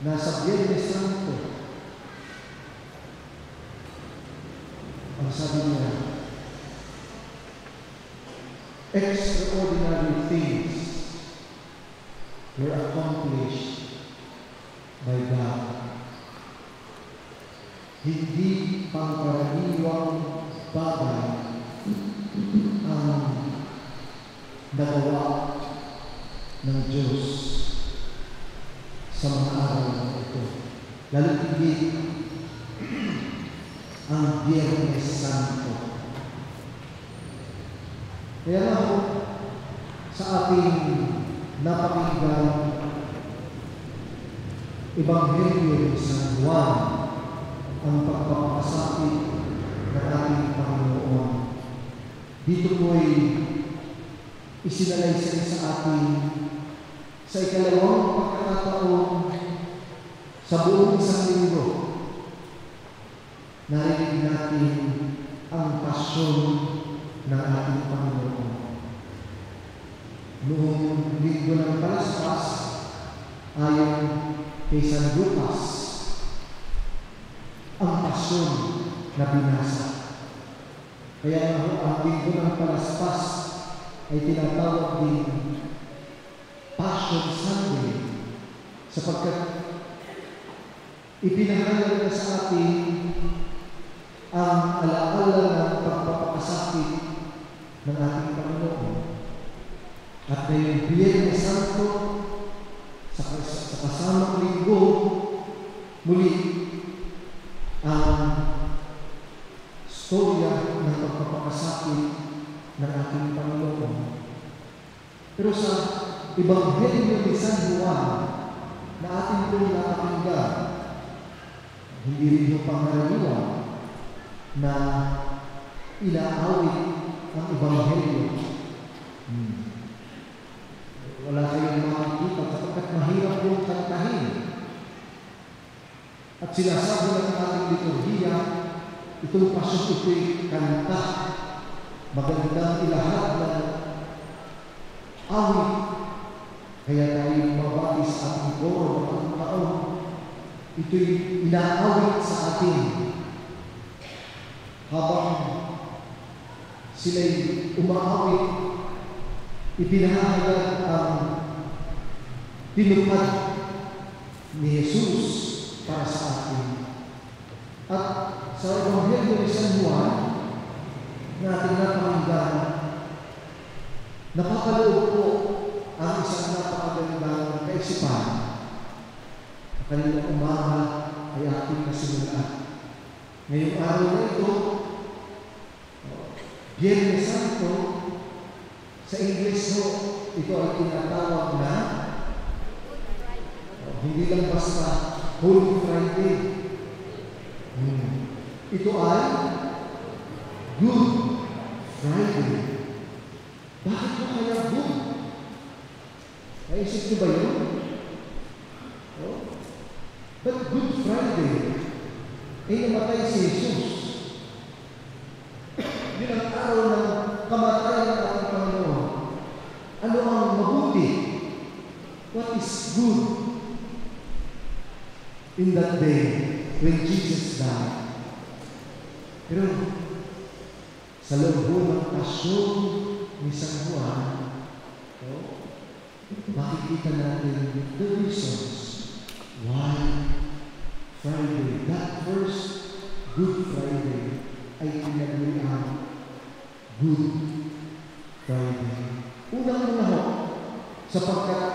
na sa Biyernes Santo, ang sabi niya, extraordinary things were accomplished by God. Hindi pangkaraniwang bagay ang nagawa ng Diyos sa mga araw na ito. Lalo higit ang Biyernes Santo. Kaya nga po, sa ating napakinggan Ebanghelyo ni San Juan, ang pagpapakasakit ng ating Panginoon. Dito po'y isinalaysay sa atin sa ikalawang pagkakataon sa buong isang linggo. Narinig natin ang pasyon ng ating Panginoon. Noong linggo ng Palaspas, ayon kay San Lucas, ang pasyon na binasa. Kaya ang linggo ng Palaspas ay tinatawag din Passion Sunday, sapagkat ipinahayag na sa atin ang alaala ng pagpapakasakit ng ating Panginoon. At ngayong Biyernes Santo, sa kasamang linggo, muli ang storya ng pagpapakasakit ng ating Panginoon. Pero sa Ebanghelyo ni San Juan na ating pong nakakinggan, hindi rin yung pangkaraniwan na inaawit ang Ebanghelyo. Wala kayong makikita sapagkat mahirap yung kantahin. At sinasabi ng ating liturhiya, itong pasyon ito'y kanta, magandang ilahat ng awit. Kaya tayo mabati sa ating koro ng ating taon. Ito'y inaawit sa atin habang sila'y umaawit, ipinahayag ang tinupad ni Jesus para sa atin. At sa Ebanghelyo ni San Juan na ating napakinggan, napakaloob po ang isang napakagandang kaisipan. Kanilang umaga ay ating nasimulan. Ngayong araw na ito, Biyernes Santo, sa English ho, ito ay tinatawag na hindi lang basta Holy Friday. Ito ay Good Friday. Bakit mo kaya good? Naisip niyo ba yun? But Good Friday ay namatay si Jesus. Yun ang araw ng kamatayan ng ating Panginoon. Ano ang mabuti? What is good in that day when Jesus died? Pero sa loob ng pasyon ni San Juan, makikita natin the reasons why Friday, that first Good Friday, ay pinagmulihan Good Friday. Unang-una ho, sapagkat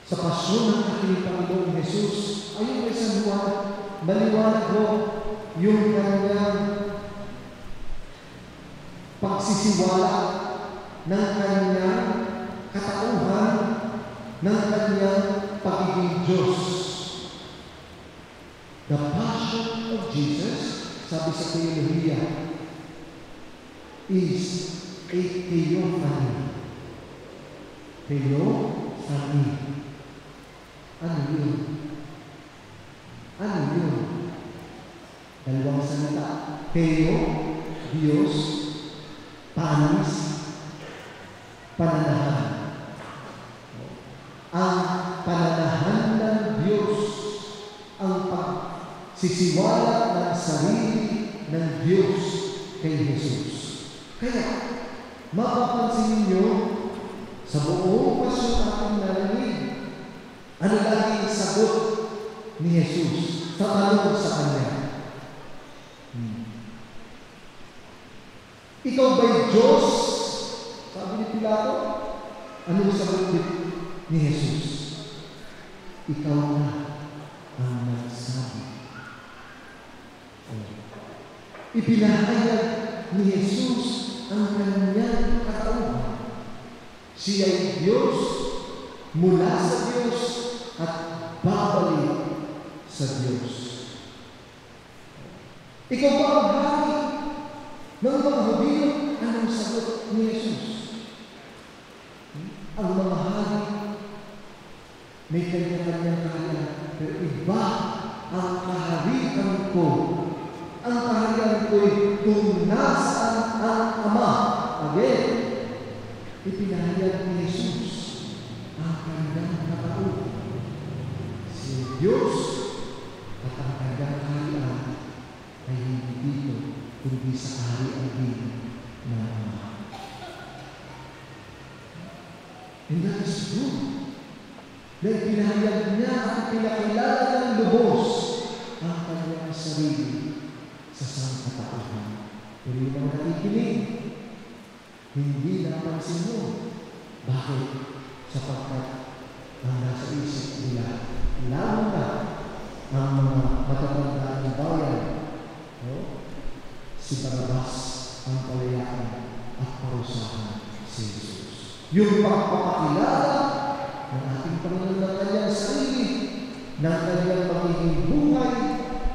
sa pasyon ng ating Panginoong Jesus, ayon kay San Juan, maliwanag ho yung kanyang pagsisiwala ng kanyang katauhan, ng kanyang pagiging Diyos. The passion of Jesus, sabi sa teolohiya, is a theophany. Theophany. Ano yun? Ano yun? Dalawang salita. Theo, Diyos, panis, pananahan. Ang pananahan ng Diyos sisiwala ng sarili ng Diyos kay Jesus. Kaya, mapapansin ninyo, sa buong pasyon ating narinig, ano lagi ang sagot ni Jesus sa tanong sa Kanya? Ikaw ba'y Diyos? Sabi ni Pilato. Anong sagot ni Jesus? Ikaw na ang nagsabi. Ipinahayag ni Jesus ang kanyang katauhan. Siya ay Diyos, mula sa Diyos, at babalik sa Diyos. Ikaw ba ang hari ng mga Hudyo? Anong sagot ni Jesus? Ang mga hari may kanya-kanyang kaharian, pero iba ang kaharian ko. Ang kaharian ko'y kung nasaan ang Ama. Again, ipinahayag ni Jesus ang kanyang katauhan. Si Diyos at ang kanyang kaharian ay hindi dito, kundi sa kaharian din ng Ama. And that is good. Na ipinahayag niya at pinakilala ng lubos ang kanyang sarili sa sangkatauhan. Pero yung mga nakikinig, hindi napansin mo. Bakit? Sapagkat ang nasa isip nila, lalo na ang mga matatanda ng bayan, si Barabas ang palayaan at parusahan si Jesus. Yung pagpapakilala ng ating Panginoon ng kanyang sarili, ng kanyang magiging buhay,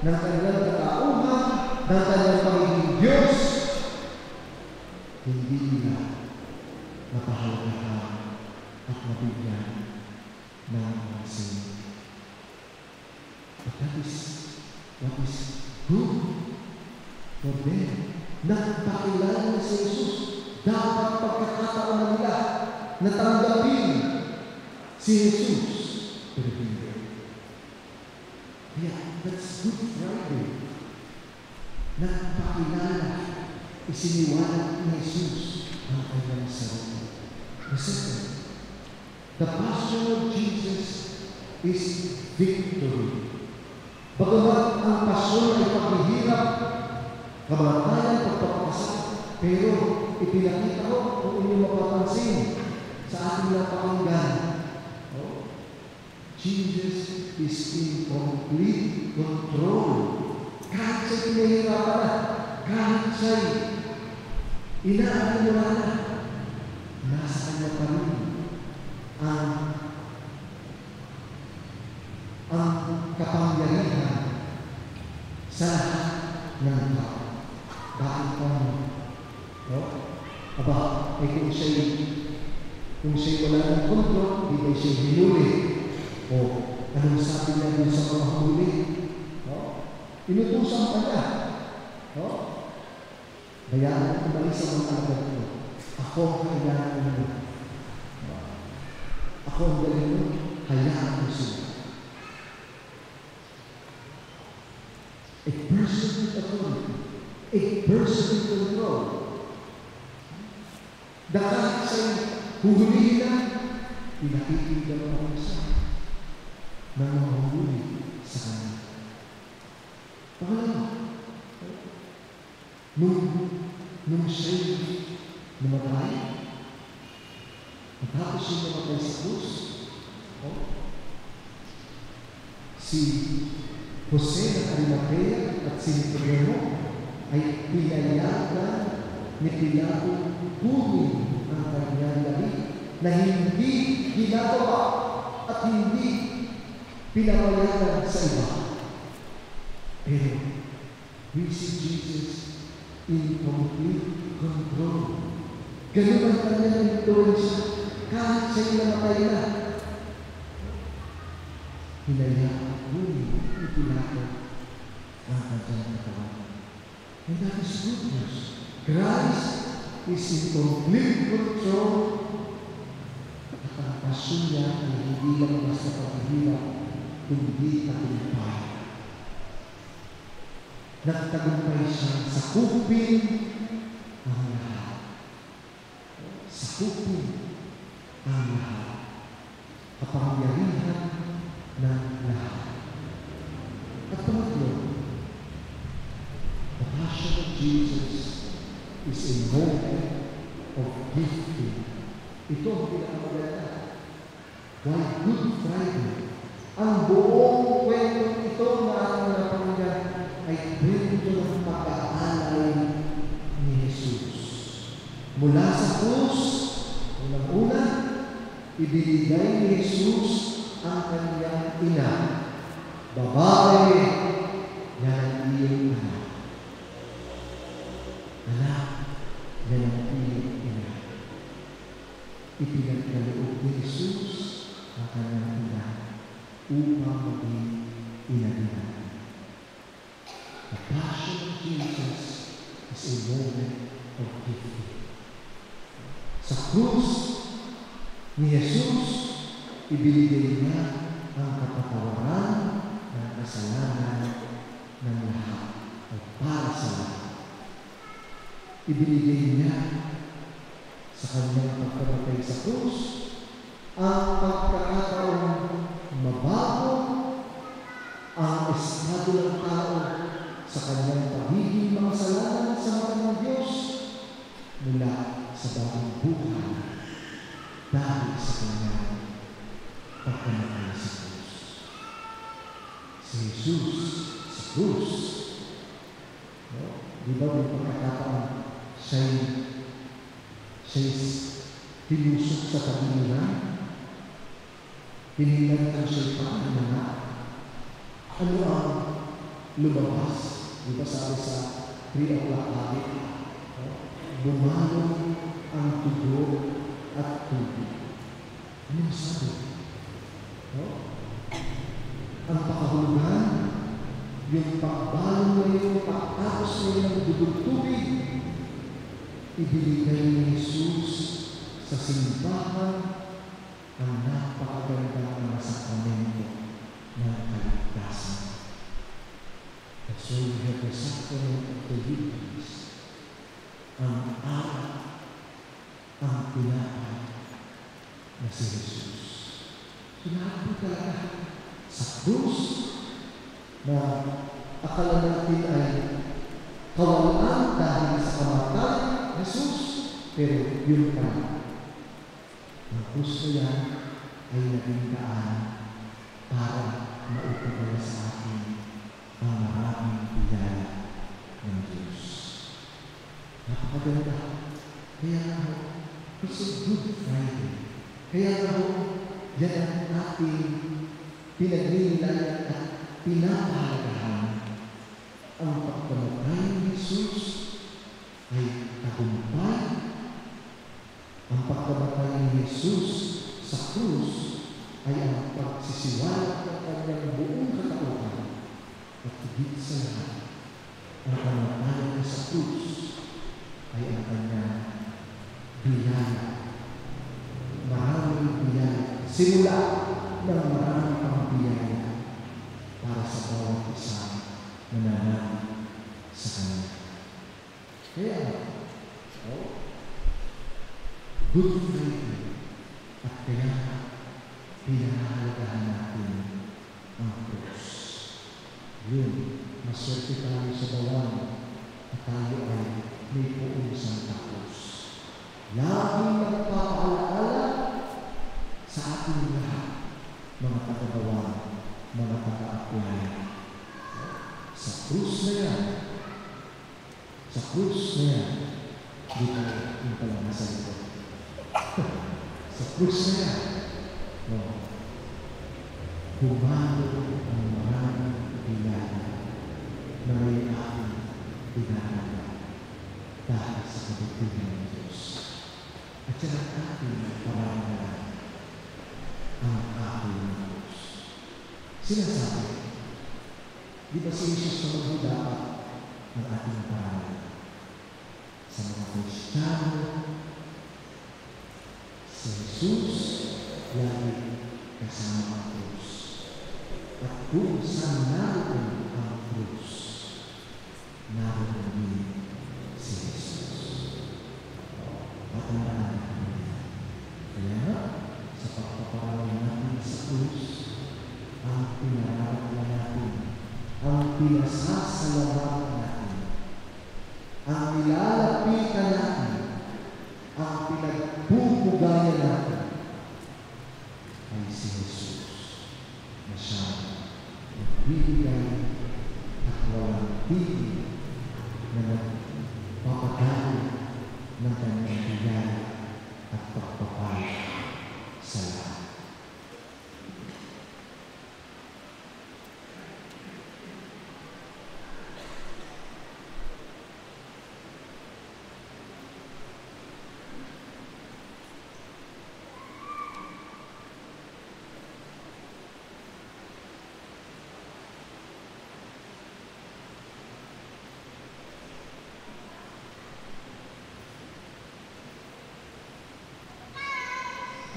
ng kanyang katauhan, ng kanyang magiging Diyos, hindi nila mapahalagahan at mabigyan ng pansin. But that is what is good for them. Nagpakilala si Jesus. Dapat pagkakataon nila na tanggapin si Jesus. Pero hindi. Yeah, that's Good Friday. Nagpakilala, isiniwalat ni Jesus ang kanyang sarili. The second, the passion of Jesus is victory. Bagamat ang pasyon ay paghihirap, kamatayan, pagpapakasal, pero ipinakita ko kung inyong mapapansin sa ating napakinggan. Jesus is in complete control. Kahit siya'y pinahirapan na, kahit siya'y inaaniwala na, nasa kanya pa rin ang kapangyarihan sa lahat ng tao. Bakit pa mo? Aba, kung siya'y wala ng kontrol, di ba siya'y hinuli? O, anong sabi niya dun sa mga huli? Inutusan pa niya. Bayaan at umalis sa mga alagad ko. Ako ang kailangan mo. Ako ang galing mo, hayaan mo sila. A person with authority. A person with control. Dahil sa'yo, huhulihin na, pinakikita mo ang isa na mahuhuli sa kanya. Pangalawa, nung siya'y namatay, matapos yung namatay sa krus, si Jose ng Arimatea at si Nicodemo ay pinayagan ni Pilato kunin ang kanyang labi na hindi ginagawa at hindi pinapayagan sa iba. Pero we see Jesus in complete control. Ganun ang kanyang influensya kahit siya'y namatay na. Hinayaan kunin ni Pilato ang kanyang katawan. And that is good news. Christ is in complete control. At ang pasyon niya ay hindi lang basta paghihirap, kundi tagumpay. nagtagumpay siyang sakupin ang lahat. Sakupin ang lahat. Kapangyarihan ng lahat. At pangatlo, the passion of Jesus is a moment of gifting. Ito ang pinakamaganda. Why Good Friday? Ang buong kwento ito na ating napakinggan ay kwento ng pag-aalay ni Jesus. Mula sa krus, unang-una, ibinigay ni Jesus ang kanyang ina. Babae, yan ang iyong anak. Anak, yan ang iyong ina. Ipinagkaloob ni Jesus ang kanyang ina upang maging ina din natin. The passion of Jesus is a moment of gifting. Sa krus ni Jesus, ibinigay niya ang kapatawaran ng kasalanan ng lahat o para sa lahat. Ibinigay niya sa kanyang pagkamatay sa krus ang pagkakataong mabago ang estado ng tao sa kanyang pagiging makasalanan sa mata ng Diyos mula sa bagong buhay dahil sa kanyang pagkamatay sa krus. Si Jesus sa krus, di ba may pagkakataon siya'y tinusok sa kabiliran, hiningnan ang siya'y paanana. Ano ang lumabas? Di ba sabi sa 3 o'clock habit? Bumalong ang tugo at tubig. Ano yung sabi? Ang pakahulugan, yung pagbalong ngayon, pagtapos ngayon ng dugong tubig, ibinigay ni Jesus sa simbahan ang napakagandang mga sakramento ng kaligtasan. And so we have the sacrament of the Eucharist, ang aral, ang pinakay na si Jesus. Sinabi po talaga sa krus na akala natin ay kawalan dahil sa kamatay ni Jesus, pero yun pa. Ang krus na yan ay naging daan para maipagala sa atin ang maraming biyaya ng Diyos. Napakaganda. Kaya nga, it's a Good Friday. Kaya nga, yan ang ating pinagninilayan at pinapahalagahan. Ang pagkamatay ni Jesus ay tagumpay. Ang pagkamatay ni Jesus sa krus ay ang pagsisiwalat ng kanyang buong katauhan. At higit sa lahat, ang kamatayan niya sa krus ay ang kanyang biyaya. Maraming biyaya. Simula ng maraming pang biyaya para sa bawat isa na nananalig sa kanya. Kaya, Good Friday. At kaya, pinahalagahan natin ang krus. Yun, maswerte tayo sa bawang at tayo ay may puong Santa Cruz. Laging nagpapaalaala sa ating lahat, mga tagagawa, mga taga-apply. Sa krus na yan, dito yung palang nasa likod. Sa krus na yan, humalo ang maraming biyaya na may aking pinahalaga dahil sa kabutihan ng Diyos. At yan ang ating pamahalaan, ang aking Diyos. Sinasabi, di ba si Jesus naman dapat ang ating pamahalaan? Sa mga Kristiyano, si Jesus lagi kasama ang krus. At kung saan naroon ang krus, naroon din si Jesus. At marami kami. Kaya nga, sa pagpaparawin natin sa krus, ang pinararamdaman natin, ang pinasasalamat natin, ang nilalapitan natin, ang pinagpupugayan natin, ay si Jesus na siya nagbibigay at walang pili na nagpapagali ng kanyang bigay at pagpapal sa lahat.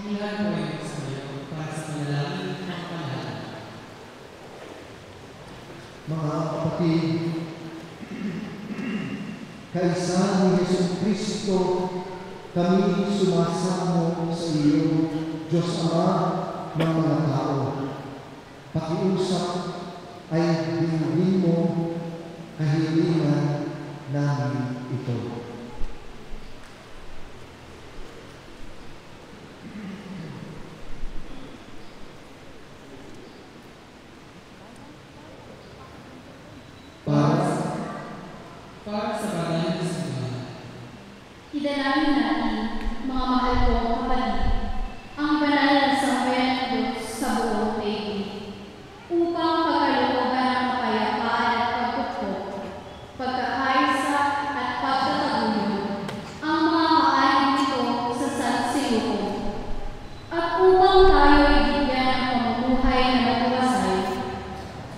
Ang lahat po ay sa iyo para sa panalangin ng pangalaman. Mga kapatid, kaisa ni Jesucristo, kami sumasamo sa iyo, Diyos Ama ng mga tao. Pakiusap ay dinugin mo kahilingan namin ito. Para sa banal na simbahan. Idalangin natin, mga mahal kong kapatid, ang banal na sambayan ng Diyos sa buong daigdig, upang pagkalooban ng kapayapaan at pagpupok, pagkakaisa at pagtataguyod, ang mga maalim nito sa sansiluko, at upang tayo ibigyan ng pamumuhay na matiwasay,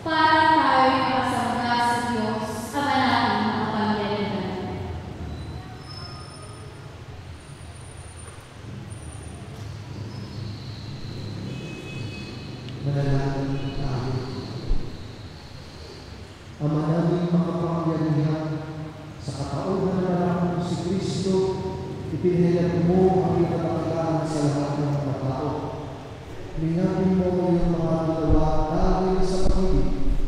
para tayo makasangga sa Diyos ang ating mga pangyarihan. Manalangin tayo. Ama namin makapangyarihan, sa katauhan na naman si Kristo, ipinahayag mo ang pinakatagaan sa lahat ng mga tao. Lingapin mo yung mga dalawa dahil sa pag-ibig,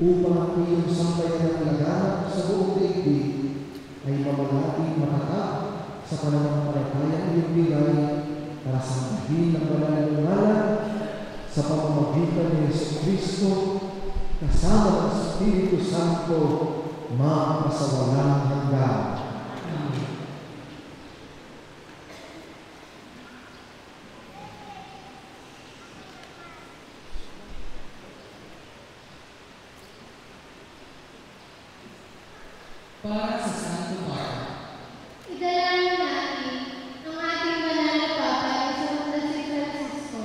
upang ang iyong sambayan ng laganap sa buong daigdig ay mamalating makatak sa pananampalataya iyong bigay para sambahin ng banal na ngalan sa pamamagitan ni Jesucristo kasama ng Espiritu Santo magpasawalang hanggan. Para sa Santo Papa. Idalangin natin ang ating banal na Papa na si Francisco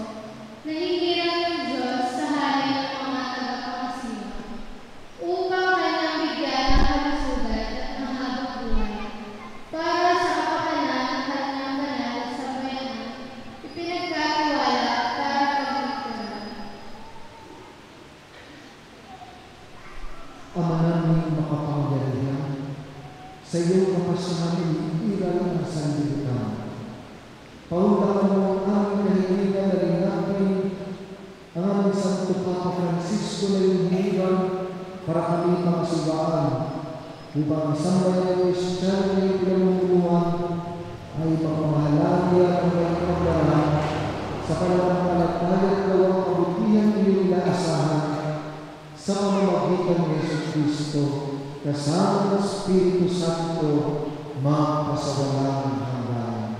na hinihiram ng Diyos sa halin ng mga tagapangasiwa upang kanyang bigyan ng kalusugan at mahabang buhay para sa kapakanan ng kanyang banal na sambayanan ipinagkatiwala para pagligtaran. Ama namin makapangyarihan, sa iyong kapasahan iniiral ang sanlibutan. Paundakan mo ang aming kahilingan na linapin ang aming Santo Papa Francisco na iyong hinihiram para kami pangasiwaan upang ang sambayan ng Kristiyano na iyong pinamumunuan ay mapamahalagi at magpapagdaan sa pananampalataya at gawang kabutihan iyong inaasahan sa pamamagitan ni Jesucristo kasama ng Espiritu Santo magpasawalang hanggan.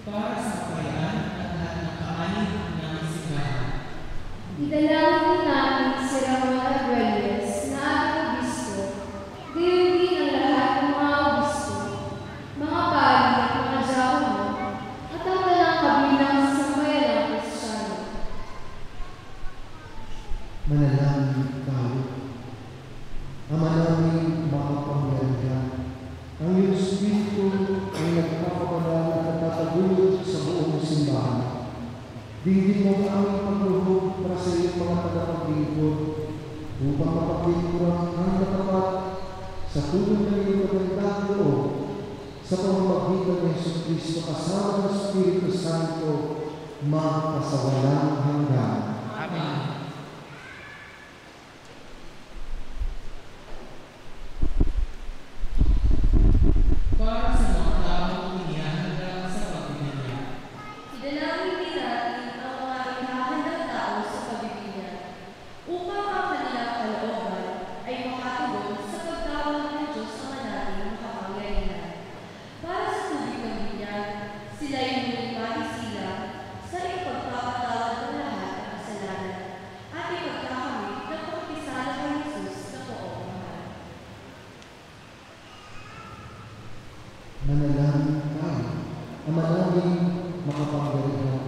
Para sa kapayapaan at lahat ng kaanib ng simbahan. Idalangin natin si Ramon Arguelles na ating obispo, gayon din ang lahat ng mga obispo, mga pari at mga diakono, at ang talang kabilang sa sambayan ng Kristiyano. sa tulong ng iyong magandang loob, sa pamamagitan ng Jesucristo kasama ng Espiritu Santo, magpasawalang hanggan. Amen. Para sa mga taong inihahanda sa pagbibinyag. Idalangin din natin ang mga inahandang tao sa pagbibinyag upang ang kanilang kalooban ay makatugon sa pagtawag ng Diyos sa nating makapangyarihan. Para sa tubig ng binyag, sila ay muling maisilang sa ipagpapatawad ng lahat ng kasalanan at ipagkakamit ng pagkisala kay Jesus na poong mahal. Manalangin tayo, ang manalangin makapangyarihan.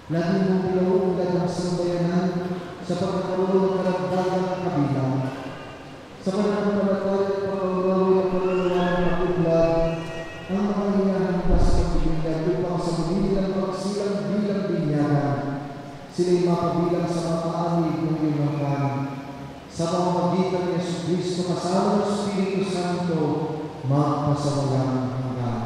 Lagi mong pinauunlad ang sambayanan sa pagkakaroon ng karagdagang kabilang. Sa pananampalataya at pagkakaroon ng pagkakaroon ng pag-uglad, ang mga hinahanda sa pagbibinyag upang sa bumilang pagsilang bilang binyagan, sila'y makabilang sa mga kaanib ng iyong hanggan. Sa pamamagitan ng Jesucristo kasama ng Espiritu Santo, magpasawalang hanggan.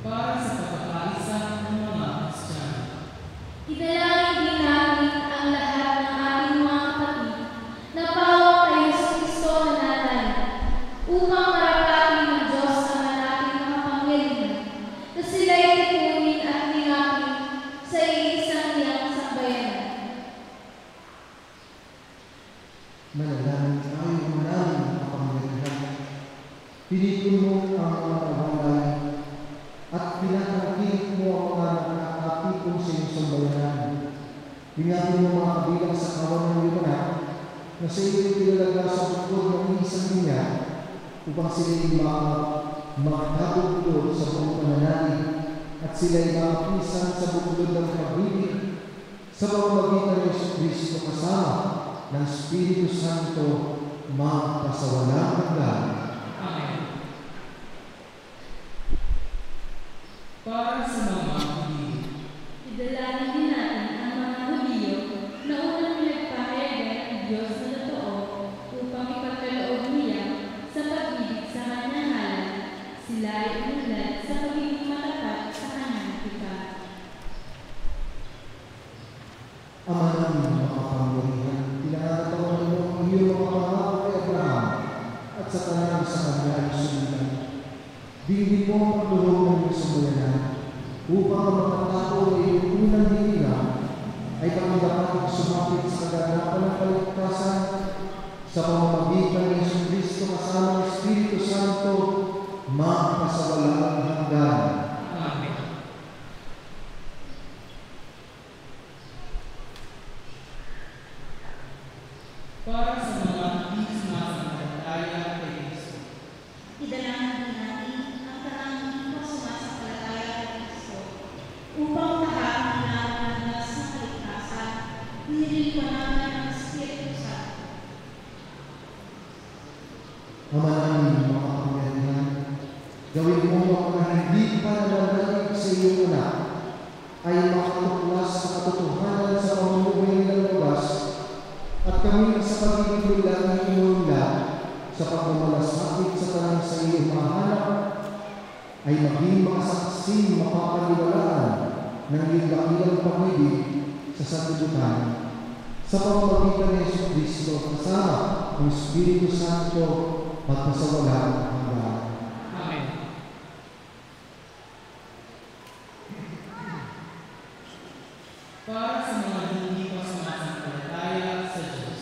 Para sa pagkakaisa ng mga Kristiyano. Idalangin din natin ang lahat ng ating mga kapatid na pawang kay Jesucristo na natin upang marapatan ng Diyos ang nating makapangyarihan na sila'y tipunin at linapin sa iisang niyang sambayanan. Manalangin tayo, manalangin ang kapangyarihan. Pinipin mo ang mga nabalay at pinakakilit mo ang mga nakakapitong sa iyong sambayanan. Bingapin mo mga kabilang sa kawan ng iyong anak na sa iyo'y tinalaga sa bukod ng isang niya upang sila'y makakabugod sa buong pananalig at sila'y makapisan sa bukod ng pag-ibig sa pamamagitan ng Jesucristo kasama ng Espiritu Santo, magpasawalang hanggan. Amen. Para sa mga Hudyo. Idalangin din natin ang mga Hudyo na unang pinagpahayag ng Diyos na totoo upang ipagkaloob niya sa pag-ibig sa kanyang ngalan. Sila ay umunlad sa pagiging matapat sa kanyang wika. Ama namin makapangyarihan, pinakataon mo ang iyong mga pangako kay Abraham at sa tanang sa kanya ay sumilan. Dinggin mo ang pagluhog ng iyong sambayanan upang ang mga tao ay unang hininga ay kami dapat sumapit sa kaganapan ng kaligtasan sa pamamagitan ng Jesucristo kasama ng Espiritu Santo, magpasawalang hanggan. Amen. Para sa mga hindi sumasampalataya kay Kristo. Idalangin din natin ang karang hindi pa sumasampalataya kay Kristo upang lahat ng nakaranas ng kaligtasan, nililiwanagan ng Espiritu Santo. Ama namin mga kapangyarihan, gawin mo ang mga hindi pa nananalig sa iyong anak ay makatuklas sa katotohanan sa pamumuhay ng lugas at kami sa pagiging lang inuunlad sa pagmamalasakit sa tanang sa iyong mahanap ay maging mga saksing mapapaniwalaan ng iyong dakilang pag-ibig sa sanlibutan sa pamamagitan ng Jesucristo kasama ng Espiritu Santo magpasawalang hanggan. Amen. Para sa mga hindi pa sumasampalataya sa Diyos.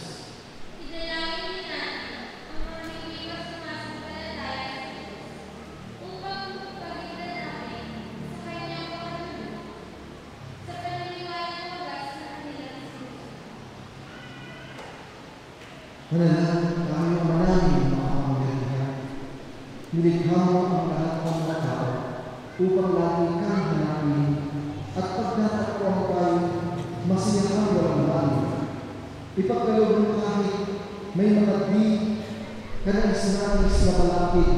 Idalangin din natin ang mga hindi pa sumasampalataya sa Diyos upang magpagitan natin sa kanyang pagkalulo sa paniniwala ng wagas na kanilang sinusunod. Manalangin tayo, manalangin mga kapangyarihan. Nilikha mo ang lahat ng mga tao upang lagi kang hanapin at pagdatakbuhan tayo, masiyahan walang balik. Ipagkaloob mo kahit may mga di kanais-nais na palapit,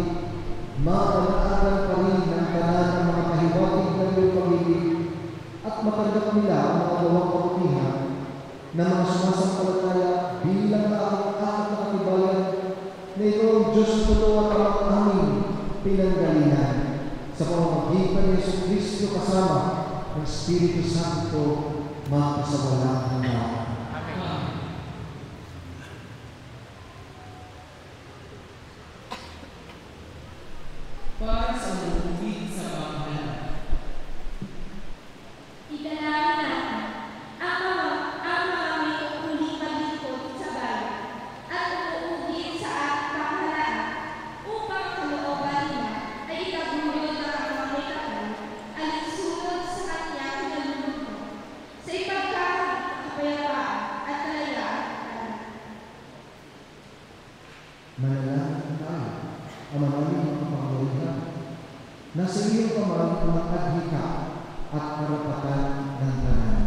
makalaaran pa rin ng tanan ng mga kahiwatig ng iyong pag-ibig at matanggap nila ang mga gawang kabutihan na mga sumasampalataya bilang aking katibayan na ikaw ang Diyos na totoo at ang aming pinanggalingan sa pamamagitan ni Jesucristo kasama ng Espiritu Santo magpasawalang hanggan. Para sa lubid sa pamahalaan. Idalangin natin ang mga may uling paglingkod sa bayan at umuugit sa pamahalaan upang kalooban niya ay itaguyod ng pamamagitan alinsunod sa kanya pinaluluto sa ipagkakapayapaan at kalayaan. Manalangin tayo, Ama namin ang kapangyarihan, nasa iyong kamay ang adhika at karapatan ng tanan.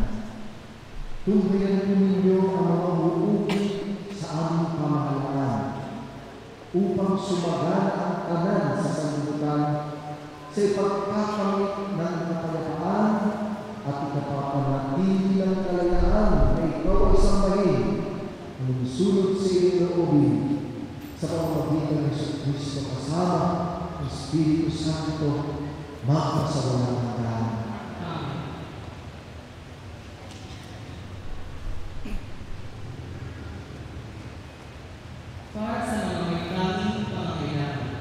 Tunghayan po ninyo ang mga uuwi sa aming pamahalaan upang sumagana ang tanan sa sanlibutan sa ipagkakamit ng kapayapaan at ikapapanatili ng kalayaan na ikaw ay sambahin ang lumusunod sa iyong loobin sa pamamagitan ng Jesucristo kasama ng Espiritu Santo magpasawalang hanggan. Para sa mga may tanging pangangailangan.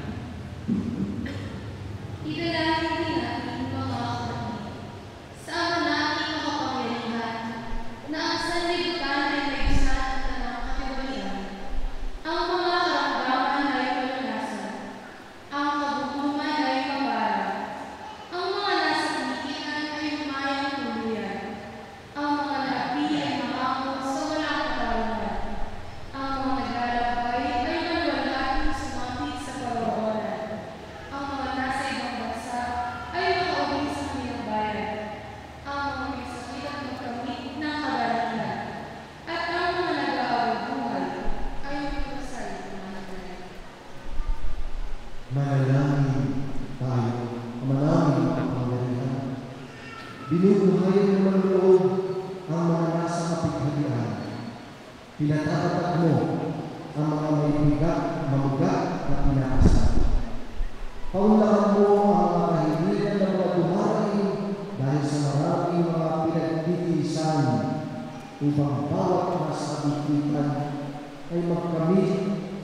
Idalangin din natin mga kapatid sa ama nating makapangyarihan na ang sanlibutan ay may isa at tanang kategorya. Ang mga karamdaman ay malalasan, ang kagutuman ay kabaran, ang mga nasa kinikitan ay humayang tuluyan, ang mga naapi ay makamot sa walang katarungan, ang mga naglalakbay ay maluwalhati sumapit sa paroonan, ang mga nasa ibang bansa ay makauwi sa kanilang bayan, ang mga may sakit at magkamit ng kagalakan, at ang mga nag-aaway buhay ay magpapasal ng mga naglalakbay. Manalangin tayo, Ama namin ang kapangyarihan. Binubuhayan mo ng loob ang mga nasa kapighalian. Pinatatatag mo ang mga may bigat, mamugat na pinakasan. Paunlakan mo ang mga kahiligan ng mga dumarating dahil sa maraming mga pinagtitiisan upang bawat nasa kabigitan ay magkamit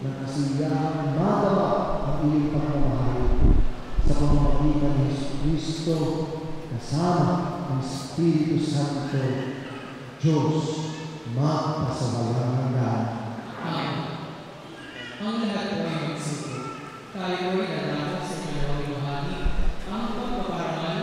ng kasiyahang madama ang iyong pagmamahal sa pamamagitan ni Jesucristo kasama ng Espiritu Santo, Diyos, magpasawalang hanggan. Ang lahat po ay magsipot. Tayo ay dadako sa ikalawang bahagi ang pagpaparangal